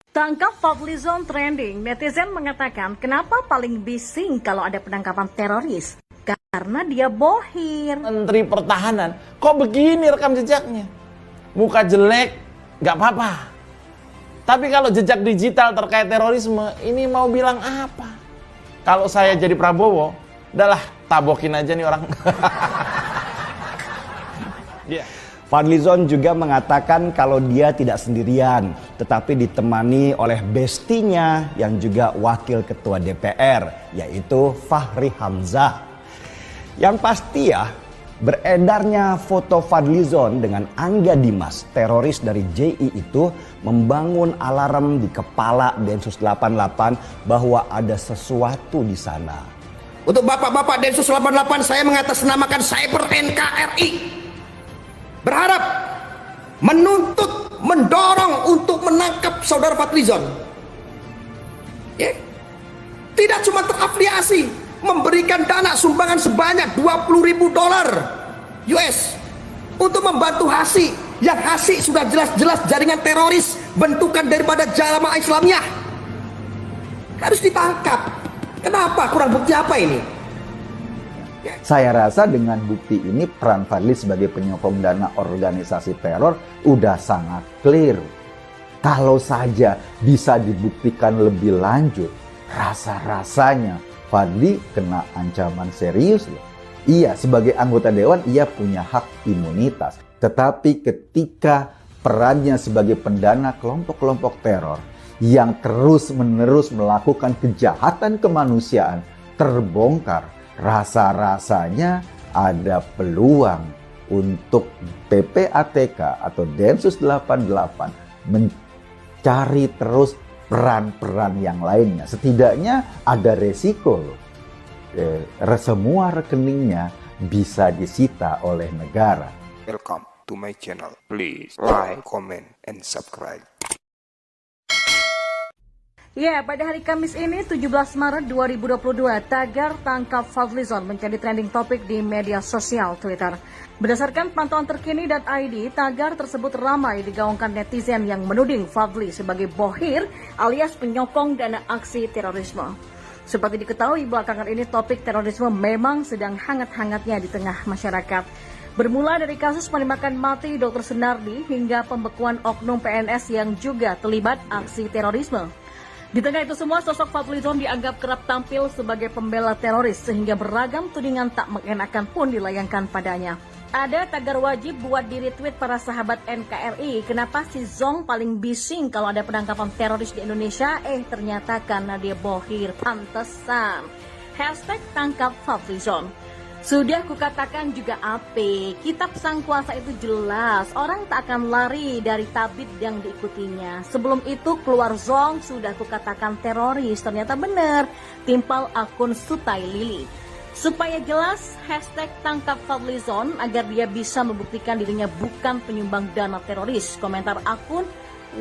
Tangkap Fadlizon trending, netizen mengatakan kenapa paling bising kalau ada penangkapan teroris? Karena dia bohir. Menteri Pertahanan, kok begini rekam jejaknya? Muka jelek, nggak apa-apa. Tapi kalau jejak digital terkait terorisme, ini mau bilang apa? Kalau saya jadi Prabowo, udahlah tabokin aja nih orang. Yeah. Fadlizon juga mengatakan kalau dia tidak sendirian, tetapi ditemani oleh bestinya yang juga wakil ketua DPR, yaitu Fahri Hamzah. Yang pasti ya, beredarnya foto Fadlizon dengan Angga Dimas, teroris dari JI itu, membangun alarm di kepala Densus 88 bahwa ada sesuatu di sana. Untuk bapak-bapak Densus 88, saya mengatasnamakan Cyber NKRI. Berharap, menuntut, mendorong untuk menangkap saudara Fadlizon. Ya. Tidak cuma terafiliasi, memberikan dana sumbangan sebanyak $20.000 US untuk membantu HASI, yang HASI sudah jelas-jelas jaringan teroris bentukan daripada Jamaah Islamiyah. Harus ditangkap. Kenapa? Kurang bukti apa ini? Saya rasa dengan bukti ini peran Fadli sebagai penyokong dana organisasi teror udah sangat clear. Kalau saja bisa dibuktikan lebih lanjut, rasa-rasanya Fadli kena ancaman serius loh. Iya, sebagai anggota dewan ia punya hak imunitas. Tetapi ketika perannya sebagai pendana kelompok-kelompok teror yang terus-menerus melakukan kejahatan kemanusiaan terbongkar, rasa-rasanya ada peluang untuk PPATK atau Densus 88 mencari terus peran-peran yang lainnya. Setidaknya ada resiko loh. Semua rekeningnya bisa disita oleh negara. Welcome to my channel. Please like, comment, and subscribe. Ya, pada hari Kamis ini 17 Maret 2022, tagar tangkap Fadlizon menjadi trending topik di media sosial Twitter. Berdasarkan pantauan terkini dan ID, tagar tersebut ramai digaungkan netizen yang menuding Fadli sebagai bohir alias penyokong dana aksi terorisme. Seperti diketahui, belakangan ini topik terorisme memang sedang hangat-hangatnya di tengah masyarakat. Bermula dari kasus penembakan mati Dr. Sunardi hingga pembekuan oknum PNS yang juga terlibat aksi terorisme. Di tengah itu semua, sosok Fadlizon dianggap kerap tampil sebagai pembela teroris sehingga beragam tudingan tak mengenakan pun dilayangkan padanya. Ada tagar wajib buat di retweet para sahabat NKRI. Kenapa si Zong paling bising kalau ada penangkapan teroris di Indonesia? Ternyata karena dia bohir, pantesan. Hashtag tangkap Fadlizon. Sudah kukatakan juga apa, kitab sang kuasa itu jelas, orang tak akan lari dari tabib yang diikutinya. Sebelum itu keluar Zong, sudah kukatakan teroris, ternyata benar, timpal akun Sutai Lili. Supaya jelas, hashtag tangkap Fadlizon agar dia bisa membuktikan dirinya bukan penyumbang dana teroris, komentar akun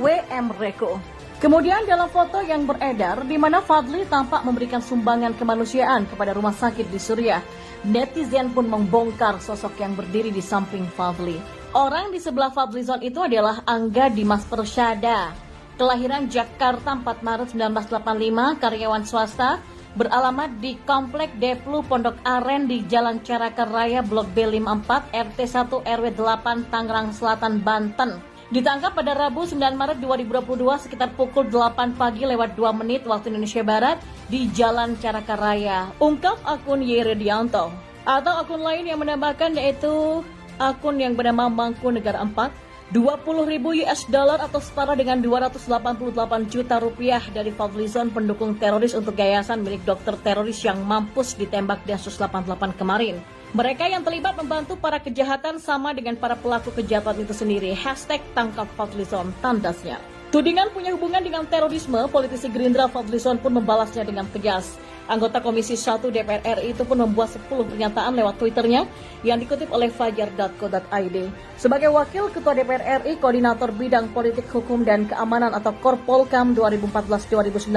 WM Reko. Kemudian dalam foto yang beredar di mana Fadli tampak memberikan sumbangan kemanusiaan kepada rumah sakit di Suriah, netizen pun membongkar sosok yang berdiri di samping Fadli. Orang di sebelah Fadlizon itu adalah Angga Dimas Persyada, kelahiran Jakarta 4 Maret 1985, karyawan swasta, beralamat di Komplek Deplu Pondok Aren di Jalan Caraker Raya Blok B54 RT 1 RW 8 Tangerang Selatan, Banten. Ditangkap pada Rabu 9 Maret 2022 sekitar pukul 8 pagi lewat 2 menit waktu Indonesia Barat di Jalan Caraker Raya. Ungkap akun Yeredianto. Atau akun lain yang menambahkan yaitu akun yang bernama Mangku Negara 4. $20.000 atau setara dengan 288 juta rupiah dari Fadlizon, pendukung teroris untuk yayasan milik dokter teroris yang mampus ditembak Densus 88 kemarin. Mereka yang terlibat membantu para kejahatan sama dengan para pelaku kejahatan itu sendiri. Hashtag tangkap Fadlizon, tandasnya. Tudingan punya hubungan dengan terorisme, politisi Gerindra Fadlizon pun membalasnya dengan tegas. Anggota Komisi 1 DPR RI itu pun membuat 10 pernyataan lewat Twitternya yang dikutip oleh fajar.co.id. Sebagai Wakil Ketua DPR RI, Koordinator Bidang Politik Hukum dan Keamanan atau Korpolkam 2014-2019,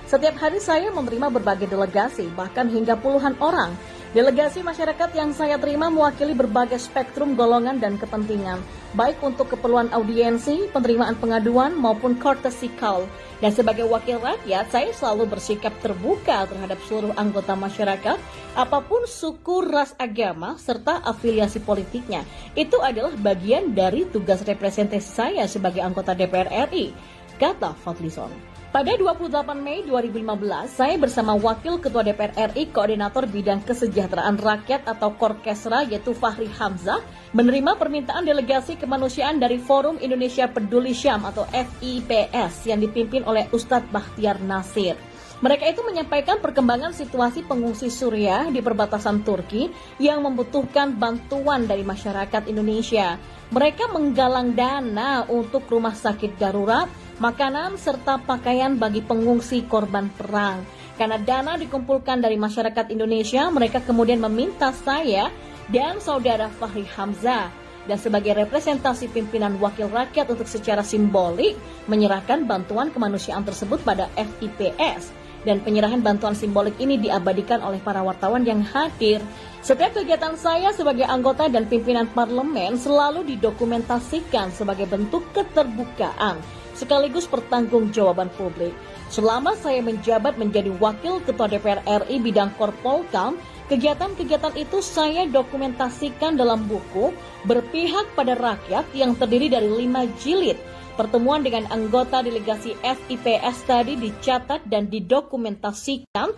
setiap hari saya menerima berbagai delegasi, bahkan hingga puluhan orang Delegasi masyarakat yang saya terima mewakili berbagai spektrum golongan dan kepentingan, baik untuk keperluan audiensi, penerimaan pengaduan, maupun courtesy call. Dan sebagai wakil rakyat, saya selalu bersikap terbuka terhadap seluruh anggota masyarakat, apapun suku, ras, agama, serta afiliasi politiknya. Itu adalah bagian dari tugas representasi saya sebagai anggota DPR RI, kata Fadlizon. Pada 28 Mei 2015, saya bersama Wakil Ketua DPR RI Koordinator Bidang Kesejahteraan Rakyat atau Korkesra yaitu Fahri Hamzah menerima permintaan delegasi kemanusiaan dari Forum Indonesia Peduli Syam atau FIPS yang dipimpin oleh Ustadz Bakhtiar Nasir. Mereka itu menyampaikan perkembangan situasi pengungsi Suriah di perbatasan Turki yang membutuhkan bantuan dari masyarakat Indonesia. Mereka menggalang dana untuk rumah sakit darurat, makanan, serta pakaian bagi pengungsi korban perang. Karena dana dikumpulkan dari masyarakat Indonesia, mereka kemudian meminta saya dan saudara Fahri Hamzah dan sebagai representasi pimpinan wakil rakyat untuk secara simbolik menyerahkan bantuan kemanusiaan tersebut pada FIPS. Dan penyerahan bantuan simbolik ini diabadikan oleh para wartawan yang hadir. Setiap kegiatan saya sebagai anggota dan pimpinan parlemen selalu didokumentasikan sebagai bentuk keterbukaan sekaligus pertanggungjawaban publik. Selama saya menjabat menjadi Wakil Ketua DPR RI bidang Korpolkam, kegiatan-kegiatan itu saya dokumentasikan dalam buku Berpihak pada Rakyat yang terdiri dari 5 jilid. Pertemuan dengan anggota delegasi FIPS tadi dicatat dan didokumentasikan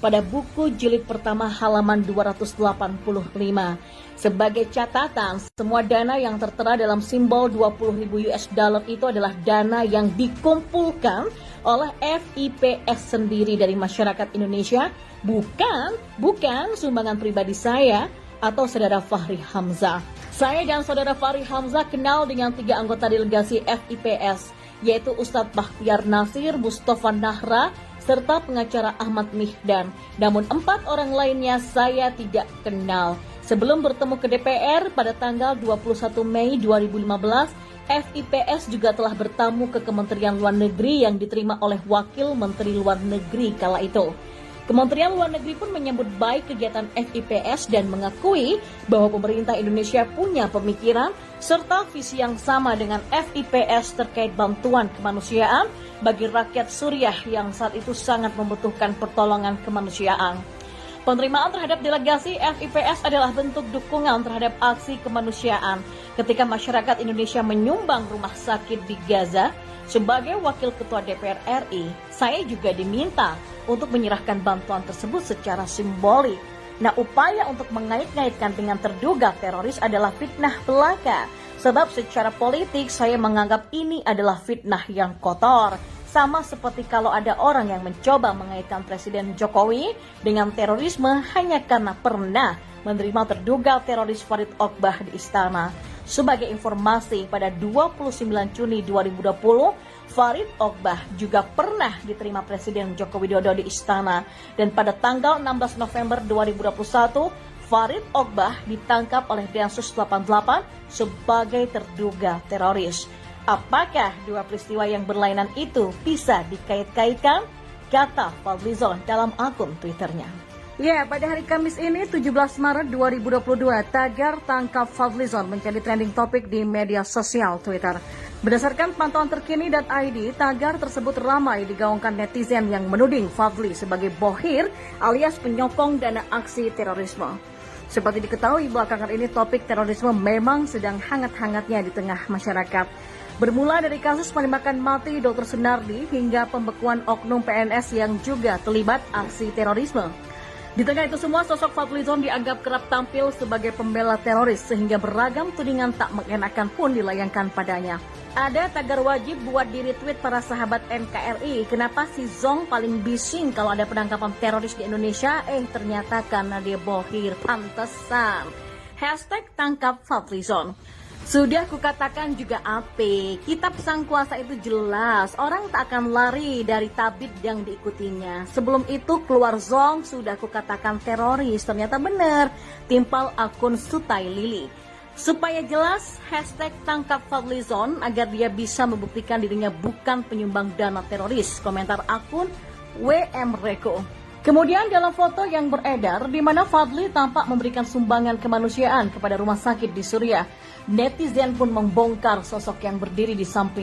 pada buku jilid pertama halaman 285. Sebagai catatan, semua dana yang tertera dalam simbol 20.000 US dollar itu adalah dana yang dikumpulkan oleh FIPS sendiri dari masyarakat Indonesia, bukan sumbangan pribadi saya atau saudara Fahri Hamzah. Saya dan saudara Fahri Hamzah kenal dengan 3 anggota delegasi FIPS, yaitu Ustadz Bakhtiar Nasir, Mustafa Nahra, serta pengacara Ahmad Mihdan. Namun 4 orang lainnya saya tidak kenal. Sebelum bertemu ke DPR pada tanggal 21 Mei 2015, FIPS juga telah bertamu ke Kementerian Luar Negeri yang diterima oleh Wakil Menteri Luar Negeri kala itu. Kementerian Luar Negeri pun menyambut baik kegiatan FIPS dan mengakui bahwa pemerintah Indonesia punya pemikiran serta visi yang sama dengan FIPS terkait bantuan kemanusiaan bagi rakyat Suriah yang saat itu sangat membutuhkan pertolongan kemanusiaan. Penerimaan terhadap delegasi FIPS adalah bentuk dukungan terhadap aksi kemanusiaan ketika masyarakat Indonesia menyumbang rumah sakit di Gaza. Sebagai Wakil Ketua DPR RI, saya juga diminta untuk menyerahkan bantuan tersebut secara simbolik. Nah, upaya untuk mengait-ngaitkan dengan terduga teroris adalah fitnah belaka. Sebab secara politik saya menganggap ini adalah fitnah yang kotor. Sama seperti kalau ada orang yang mencoba mengaitkan Presiden Jokowi dengan terorisme hanya karena pernah menerima terduga teroris Farid Ogbah di istana. Sebagai informasi, pada 29 Juni 2020, Farid Ogbah juga pernah diterima Presiden Joko Widodo di istana. Dan pada tanggal 16 November 2021, Farid Ogbah ditangkap oleh Densus 88 sebagai terduga teroris. Apakah dua peristiwa yang berlainan itu bisa dikait-kaitkan? Kata Fadlizon dalam akun Twitternya. Ya, pada hari Kamis ini 17 Maret 2022, tagar tangkap Fadlizon menjadi trending topik di media sosial Twitter. Berdasarkan pantauan terkini .id, tagar tersebut ramai digaungkan netizen yang menuding Fadli sebagai bohir alias penyokong dana aksi terorisme. Seperti diketahui, belakangan ini topik terorisme memang sedang hangat-hangatnya di tengah masyarakat. Bermula dari kasus penembakan mati Dr. Sunardi hingga pembekuan oknum PNS yang juga terlibat aksi terorisme. Di tengah itu semua, sosok Fadlizon dianggap kerap tampil sebagai pembela teroris sehingga beragam tudingan tak mengenakan pun dilayangkan padanya. Ada tagar wajib buat di retweet para sahabat NKRI. Kenapa si Zong paling bising kalau ada penangkapan teroris di Indonesia? Ternyata karena dia bohir, pantesan. #tangkap Fadlizon. Sudah kukatakan juga ape, kitab sang kuasa itu jelas, orang tak akan lari dari tabib yang diikutinya. Sebelum itu keluar Zong, sudah kukatakan teroris, ternyata benar, timpal akun Sutai Lili. Supaya jelas, #tangkap Fadlizon agar dia bisa membuktikan dirinya bukan penyumbang dana teroris, komentar akun WM Reko. Kemudian dalam foto yang beredar di mana Fadly tampak memberikan sumbangan kemanusiaan kepada rumah sakit di Suriah, netizen pun membongkar sosok yang berdiri di samping